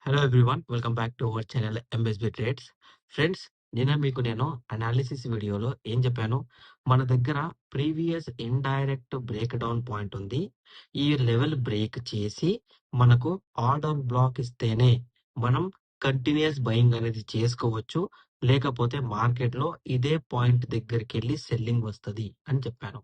Hello everyone, welcome back to our channel MSB trades. Friends, నేను analysis వీడియోలో ఏం చెప్పాను? మన దగ్గర previous indirect break down point ఉంది. ఈ లెవెల్ బ్రేక్ చేసి మనకు ఆర్డర్ బ్లాక్ ఇస్తేనే మనం కంటిన్యూస్ బయింగ్ అనేది చేసుకోవచ్చు. లేకపోతే మార్కెట్లో ఇదే పాయింట్ దగ్గరికి వెళ్ళి సెల్లింగ్ వస్తుంది అని చెప్పాను.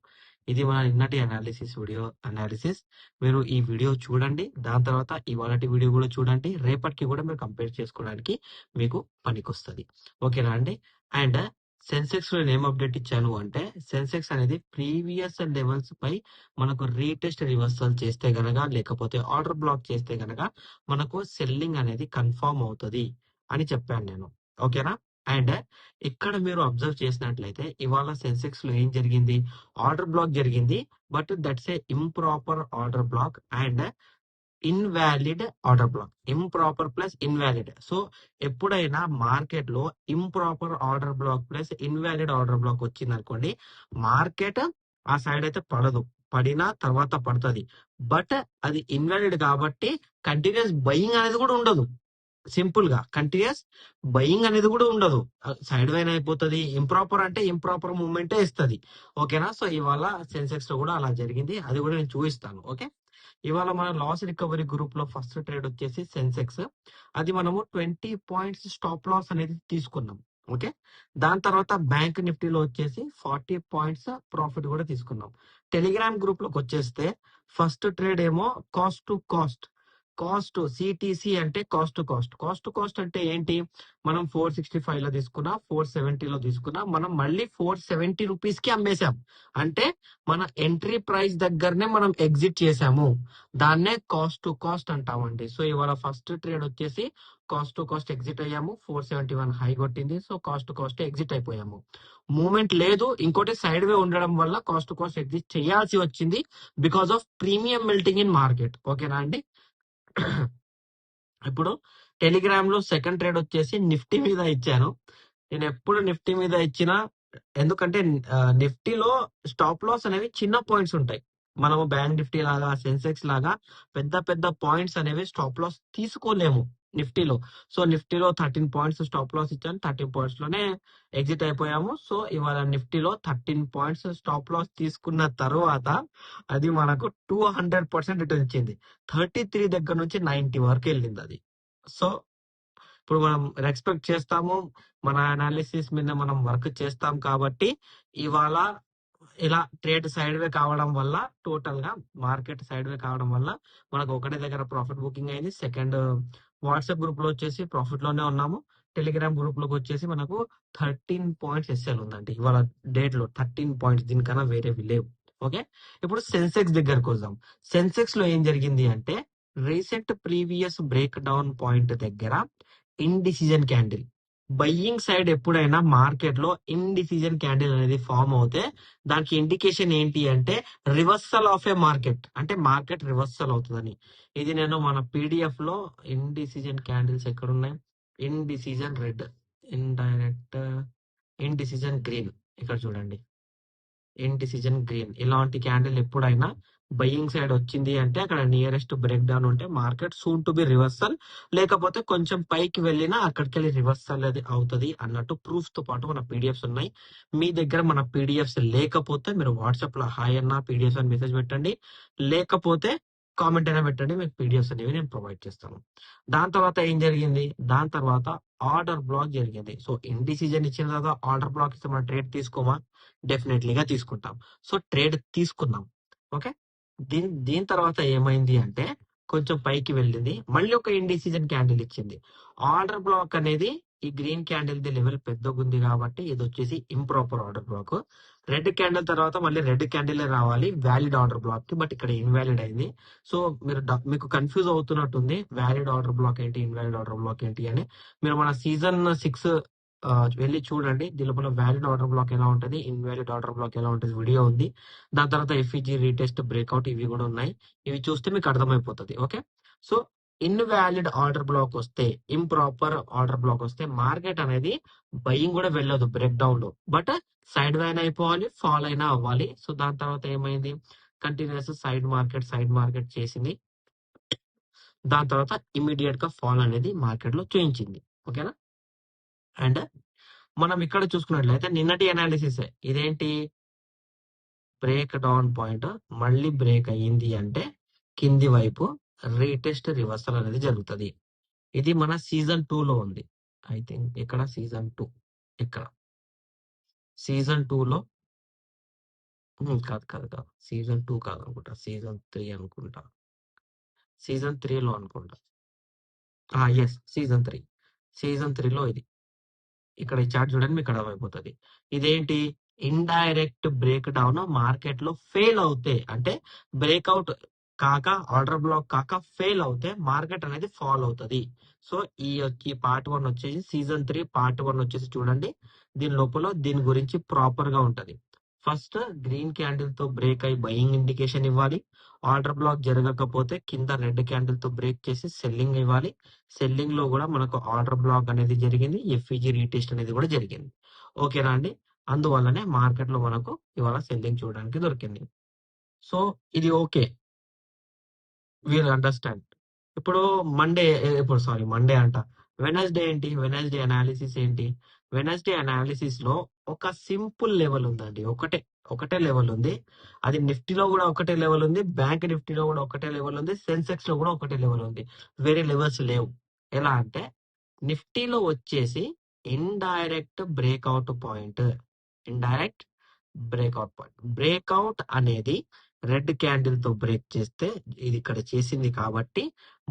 ఇది మన నిన్నటి అనాలిసిస్ వీడియో అనాలిసిస్. మీరు ఈ వీడియో చూడండి, దాని తర్వాత ఇవాళటి వీడియో కూడా చూడండి. రేపటికి కూడా మీరు కంపేర్ చేసుకోవడానికి మీకు పనికొస్తుంది. ఓకేనా అండి? అండ్ సెన్సెక్స్ లో నేను ఏం అప్డేట్ ఇచ్చాను అంటే, సెన్సెక్స్ అనేది ప్రీవియస్ లెవెల్స్ పై మనకు రీటెస్ట్ రివర్సల్ చేస్తే గనక, లేకపోతే ఆర్డర్ బ్లాక్ చేస్తే గనక మనకు సెల్లింగ్ అనేది కన్ఫర్మ్ అవుతుంది అని చెప్పాను నేను. ఓకేనా? అండ్ ఇక్కడ మీరు అబ్జర్వ్ చేసినట్లయితే ఇవాళ సెన్సెక్స్ లో ఏం జరిగింది? ఆర్డర్ బ్లాక్ జరిగింది, but that's a improper order black and invalid order black. Improper plus invalid. So ఎప్పుడైనా మార్కెట్ లో improper order black plus invalid order black వచ్చింది అనుకోండి, మార్కెట్ ఆ సైడ్ అయితే పడదు, పడినా తర్వాత పడుతుంది. బట్ అది ఇన్వాలిడ్ కాబట్టి కంటిన్యూస్ బయింగ్ అనేది కూడా ఉండదు. సింపుల్ గా కంటిన్యూస్ బయింగ్ అనేది కూడా ఉండదు, సైడ్ వైన్ అయిపోతుంది. ఇంప్రాపర్ అంటే ఇంప్రాపర్ మూవ్మెంటే ఇస్తుంది. ఓకేనా? సో ఇవాళ సెన్సెక్స్ లో కూడా అలా జరిగింది, అది కూడా నేను చూపిస్తాను. ఓకే, ఇవాళ మన లాస్ రికవరీ గ్రూప్ లో ఫస్ట్ ట్రేడ్ వచ్చేసి సెన్సెక్స్. అది మనము 20 పాయింట్స్ స్టాప్ లాస్ అనేది తీసుకున్నాం. ఓకే, దాని తర్వాత బ్యాంక్ నిఫ్టీలో వచ్చేసి 40 పాయింట్స్ ప్రాఫిట్ కూడా తీసుకున్నాం. టెలిగ్రామ్ గ్రూప్ లోకి వచ్చేస్తే ఫస్ట్ ట్రేడ్ ఏమో కాస్ట్ టు కాస్ట్. సిటిసి అంటే కాస్ట్ టు కాస్ట్ అంటే ఏంటి? మనం 465 లో తీసుకున్నా, 470 లో తీసుకున్నా, మనం మళ్ళీ 470 రూపీస్ కి అమ్మేశాం. అంటే మన ఎంట్రీ ప్రైస్ దగ్గరనే మనం ఎగ్జిట్ చేసాము. దాన్నే కాస్ట్ టు కాస్ట్ అంటామండి. సో ఇవాళ ఫస్ట్ ట్రేడ్ వచ్చేసి కాస్ట్ టు కాస్ట్ ఎగ్జిట్ అయ్యాము. 471 హై కొట్టింది, so cost to cost exit అయిపోయాము. మూమెంట్ లేదు, ఇంకోటి సైడ్ వే ఉండడం వల్ల కాస్ట్ టు కాస్ట్ ఎగ్జిట్ చేయాల్సి వచ్చింది because of premium melting in market. ఓకేనా అండి? ఇప్పుడు టెలిగ్రామ్ లో సెకండ్ ట్రేడ్ వచ్చేసి నిఫ్టీ మీద ఇచ్చాను. నేను ఎప్పుడు నిఫ్టీ మీద ఇచ్చినా, ఎందుకంటే నిఫ్టీలో స్టాప్ లాస్ అనేవి చిన్న పాయింట్స్ ఉంటాయి. మనము బ్యాంక్ నిఫ్టీ లాగా, సెన్సెక్స్ లాగా పెద్ద పెద్ద పాయింట్స్ అనేవి స్టాప్ లాస్ తీసుకోలేము నిఫ్టీలో. సో నిఫ్టీలో 13 పాయింట్స్ స్టాప్ లాస్ ఇచ్చాను, 13 పాయింట్స్ లోనే ఎగ్జిట్ అయిపోయాము. సో ఇవాళ నిఫ్టీలో 13 పాయింట్స్ స్టాప్ లాస్ తీసుకున్న తర్వాత అది మనకు 200% రిటర్న్ ఇచ్చింది. 33 దగ్గర నుంచి 90 వరకు వెళ్ళింది అది. సో ఇప్పుడు మనం రెస్పెక్ట్ చేస్తాము, మన అనాలిసిస్ మీద మనం వర్క్ చేస్తాం కాబట్టి ఇవాళ ఇలా ట్రేడ్ సైడ్ వే కావడం వల్ల, టోటల్ గా మార్కెట్ సైడ్ వే కావడం వల్ల మనకు ఒకటే దగ్గర ప్రాఫిట్ బుకింగ్ అయింది. సెకండ్ వాట్సాప్ గ్రూప్ లో వచ్చేసి ప్రాఫిట్ లోనే ఉన్నాము. టెలిగ్రామ్ గ్రూప్ లోకి వచ్చేసి మనకు 13 పాయింట్స్ ఎస్ఎల్ ఉందండి ఇవాళ డేట్ లో. 13 పాయింట్స్, దీనికన్నా వేరేవి లేవు. ఓకే, ఇప్పుడు సెన్సెక్స్ దగ్గరకు వద్దాం. సెన్సెక్స్ లో ఏం జరిగింది అంటే, recent previous break down point దగ్గర ఇండిసిజన్ క్యాండిల్. బయ్యింగ్ సైడ్ ఎప్పుడైనా మార్కెట్ లో ఇండిసిజన్ క్యాండిల్ అనేది ఫామ్ అవుతే దానికి ఇండికేషన్ ఏంటి అంటే రివర్సల్ ఆఫ్ ఏ మార్కెట్, అంటే మార్కెట్ రివర్సల్ అవుతుందని. ఇది నేను మన పీడిఎఫ్ లో ఇండిసిజన్ క్యాండిల్స్ ఎక్కడున్నాయి? ఇండిసిజన్ రెడ్, ఇండైరెక్ట్ ఇండిసిజన్ గ్రీన్, ఇక్కడ చూడండి. ఇండిసిజన్ గ్రీన్ ఇలాంటి క్యాండిల్ ఎప్పుడైనా బయింగ్ సైడ్ వచ్చింది అంటే అక్కడ నియరెస్ట్ బ్రేక్ డౌన్ ఉంటే market soon to be reversal, లేకపోతే కొంచెం పైకి వెళ్ళినా అక్కడికి వెళ్ళి రివర్సల్ అది అవుతుంది అన్నట్టు ప్రూఫ్ తో పాటు మన పీడిఎఫ్స్ ఉన్నాయి. మీ దగ్గర మన పీడిఎఫ్స్ లేకపోతే మీరు వాట్సాప్ లో హాయ్ అన్న పీడిఎఫ్స్ అని మెసేజ్ పెట్టండి, లేకపోతే కామెంట్ అయినా పెట్టండి, మీకు పీడిఎఫ్స్ అనేవి నేను ప్రొవైడ్ చేస్తాను. దాని తర్వాత ఏం జరిగింది? దాని తర్వాత ఆర్డర్ బ్లాక్ జరిగింది. సో ఇండిసిజన్ ఇచ్చిన తర్వాత ఆర్డర్ బ్లాక్ ఇస్తే మనం ట్రేడ్ తీసుకోమా? డెఫినెట్లీగా తీసుకుంటాం. సో ట్రేడ్ తీసుకున్నాం. ఓకే, దీని తర్వాత ఏమైంది అంటే కొంచెం పైకి వెళ్ళింది, మళ్ళీ ఒక ఇండిసిజన్ క్యాండిల్ ఇచ్చింది. ఆర్డర్ బ్లాక్ అనేది ఈ గ్రీన్ క్యాండిల్ ది లెవెల్ పెద్దగా ఉంది కాబట్టి ఇది వచ్చేసి improper order black. Red candle తర్వాత మళ్ళీ రెడ్ క్యాండిల్ రావాలి వ్యాలిడ్ ఆర్డర్ బ్లాక్ కి, బట్ ఇక్కడ ఇన్వాలిడ్ అయింది. సో మీకు కన్ఫ్యూజ్ అవుతున్నట్టుంది, వ్యాలిడ్ ఆర్డర్ బ్లాక్ ఏంటి, ఇన్వాలిడ్ ఆర్డర్ బ్లాక్ ఏంటి అని. మీరు మన సీజన్ 6 వెళ్ళి చూడండి, దీనిలో వ్యాలిడ్ ఆర్డర్ బ్లాక్ ఎలా ఉంటుంది, ఇన్వాలిడ్ ఆర్డర్ బ్లాక్ ఎలా ఉంటుంది వీడియో ఉంది. దాని తర్వాత ఎఫ్ఈజీ రీటెస్ట్ బ్రేక్అవుట్ ఇవి కూడా ఉన్నాయి, ఇవి చూస్తే మీకు అర్థమైపోతుంది. Okay, so invalid order black వస్తే, ఇంప్రాపర్ ఆర్డర్ బ్లాక్ వస్తే మార్కెట్ అనేది బయింగ్ కూడా వెళ్ళదు బ్రేక్ డౌన్ లో, బట్ సైడ్ వైన్ అయిపోవాలి, ఫాల్ అయినా అవ్వాలి. సో దాని తర్వాత ఏమైంది? కంటిన్యూస్ సైడ్ మార్కెట్ చేసింది. దాని తర్వాత ఇమీడియట్ గా ఫాల్ అనేది మార్కెట్ లో చూయించింది. ఓకేనా? అండ్ మనం ఇక్కడ చూసుకున్నట్లయితే నిన్నటి అనాలిసిస్ ఇదేంటి, బ్రేక్ డౌన్ పాయింట్ మళ్ళీ బ్రేక్ అయ్యింది అంటే కింది వైపు రీటెస్ట్ రివర్సల్ అనేది జరుగుతుంది. ఇది మన సీజన్ 2 లో ఉంది. ఐ థింక్ ఇక్కడ సీజన్ 2, ఇక్కడ సీజన్ 2 లో కాదు కాదు కాదు, సీజన్ 2 కాదు అనుకుంటా, సీజన్ 3 అనుకుంటా, సీజన్ 3 లో అనుకుంటా. ఎస్, సీజన్ 3 లో ఇది. ఇక్కడ ఈ చార్ట్ చూడండి, మీకు అర్థమైపోతుంది. ఇదేంటి, ఇండైరెక్ట్ బ్రేక్ డౌన్ మార్కెట్ లో ఫెయిల్ అవుతే, అంటే బ్రేక్అవుట్ కాక ఆర్డర్ బ్లాక్ కాక ఫెయిల్ అవుతే మార్కెట్ అనేది ఫాల్ అవుతుంది. సో ఈ పార్ట్ 1 వచ్చేసి సీజన్ 3 పార్ట్ 1 వచ్చేసి చూడండి, దీని లోపల దీని గురించి ప్రాపర్ గా ఉంటది. ఫస్ట్ గ్రీన్ క్యాండిల్ తో బ్రేక్ అయి బయింగ్ ఇండికేషన్ ఇవ్వాలి. ఆర్డర్ బ్లాక్ జరగకపోతే కింద రెడ్ క్యాండిల్ తో బ్రేక్ చేసి సెల్లింగ్ ఇవ్వాలి. సెల్లింగ్ లో కూడా మనకు ఆర్డర్ బ్లాక్ అనేది జరిగింది, ఎఫ్ఈజీ రీటెస్ట్ అనేది కూడా జరిగింది. ఓకేనా అండి? అందువల్లనే మార్కెట్ లో మనకు ఇవాళ సెల్లింగ్ చూడడానికి దొరికింది. సో ఇది ఓకే, వీల్ అండర్స్టాండ్. ఇప్పుడు మండే అంట, వెనస్డే ఏంటి, వెనస్డే అనాలిసిస్ ఏంటి? వెనస్డే అనాలిసిస్ లో ఒక సింపుల్ లెవెల్ ఉందండి, ఒకటే లెవెల్ ఉంది. అది నిఫ్టీలో కూడా ఒకటే లెవెల్ ఉంది, బ్యాంక్ నిఫ్టీలో కూడా ఒకటే లెవెల్ ఉంది, సెన్సెక్స్ లో కూడా ఒకటే లెవెల్ ఉంది, వేరే లెవెల్స్ లేవు. ఎలా అంటే నిఫ్టీలో వచ్చేసి indirect breakout point, indirect breakout అనేది రెడ్ క్యాండిల్ తో బ్రేక్ చేస్తే, ఇది ఇక్కడ చేసింది కాబట్టి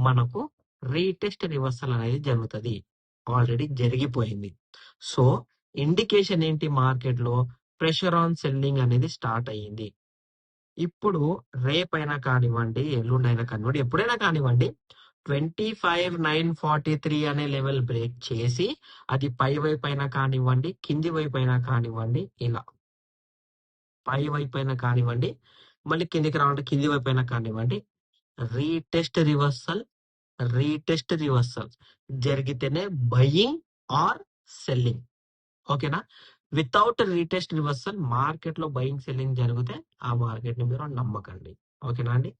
మనకు రీటెస్ట్ రివర్సల్ అనేది జరుగుతుంది, ఆల్రెడీ జరిగిపోయింది. సో ఇండికేషన్ ఏంటి, మార్కెట్ లో ప్రెషర్ ఆన్ సెల్లింగ్ అనేది స్టార్ట్ అయ్యింది. ఇప్పుడు రేపైనా కానివ్వండి, ఎల్లుండైనా కానివ్వండి, ఎప్పుడైనా కానివ్వండి, 25,943 అనే లెవెల్ బ్రేక్ చేసి అది పై వైపు అయినా కానివ్వండి, కింది వైపు అయినా కానివ్వండి, ఇలా పై వైపు అయినా కానివ్వండి, మళ్ళీ కిందికి రావాలంటే కింది వైపు అయినా కానివ్వండి, రీటెస్ట్ రివర్సల్ జరిగితేనే బయింగ్ ఆర్ సెల్లింగ్. ఓకేనా? వితౌట్ రీటెస్ట్ రివర్సల్ మార్కెట్ లో బయింగ్ సెల్లింగ్ జరిగితే ఆ మార్కెట్ ని మీరు నమ్మకండి. ఓకేనా అండి?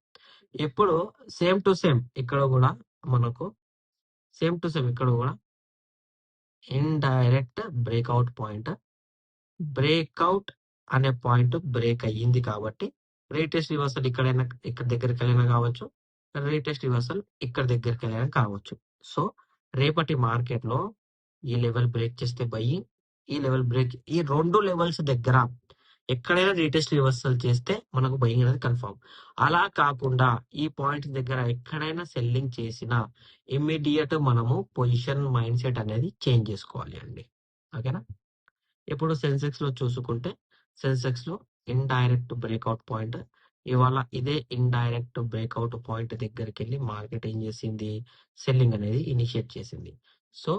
ఇప్పుడు సేమ్ టు సేమ్ ఇక్కడ కూడా మనకు ఇండైరెక్ట్ బ్రేక్అవుట్ అనే పాయింట్ బ్రేక్ అయ్యింది కాబట్టి రీటెస్ట్ రివర్సల్ ఇక్కడ దగ్గరికి వెళ్ళినా కావచ్చు, రీటెస్ట్ రివర్సల్ ఇక్కడ దగ్గరికి వెళ్ళినా కావచ్చు. సో రేపటి మార్కెట్ లో ఈ లెవెల్ బ్రేక్ చేస్తే బయింగ్, ఈ లెవెల్ బ్రేక్, ఈ రెండు లెవెల్స్ దగ్గర ఎక్కడైనా రీటెస్ట్ రివర్సల్ చేస్తే మనకు బయింగ్ అనేది కన్ఫర్మ్. అలా కాకుండా ఈ పాయింట్ దగ్గర ఎక్కడైనా సెల్లింగ్ చేసినా ఇమ్మీడియట్ మనము పొజిషన్ మైండ్ సెట్ అనేది చేంజ్ చేసుకోవాలి అండి. ఓకేనా? ఇప్పుడు సెన్సెక్స్ లో చూసుకుంటే, సెన్సెక్స్ లో ఇండైరెక్ట్ బ్రేక్అవుట్ పాయింట్, ఇవాళ ఇదే ఇండైరెక్ట్ బ్రేక్అవుట్ పాయింట్ దగ్గరికి వెళ్ళి మార్కెట్ ఏం చేసింది, సెల్లింగ్ అనేది ఇనిషియేట్ చేసింది. సో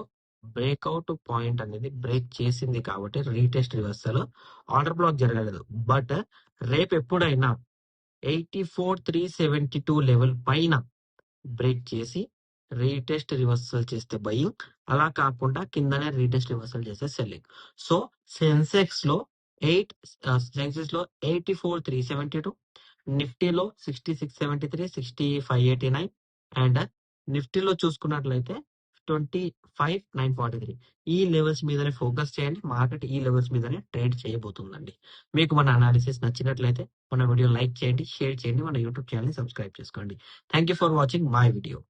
బ్రేక్అవుట్ పాయింట్ అనేది బ్రేక్ చేసింది కాబట్టి రీటెస్ట్ రివర్సల్, ఆర్డర్ బ్లాక్ జరగలేదు. బట్ రేపు ఎప్పుడైనా 84,372 లెవెల్ పైన బ్రేక్ చేసి రీటెస్ట్ రివర్సల్ చేస్తే బయింగ్, అలా కాకుండా కిందనే రీటెస్ట్ రివర్సల్ చేస్తే సెల్లింగ్. సో సెన్సెక్స్ లో 84,372, నిఫ్టీలో 6673, 6589, అండ్ నిఫ్టీలో చూసుకున్నట్లయితే 25,943. ఈ లెవెల్స్ మీదనే ఫోకస్ చేయండి, మార్కెట్ ఈ లెవెల్స్ మీదనే ట్రేడ్ చేయబోతుందండి. మీకు మన అనాలిసిస్ నచ్చినట్లయితే మన వీడియో లైక్ చేయండి, షేర్ చేయండి, మన యూట్యూబ్ ఛానల్ ని సబ్స్క్రైబ్ చేసుకోండి. Thank you for watching my video.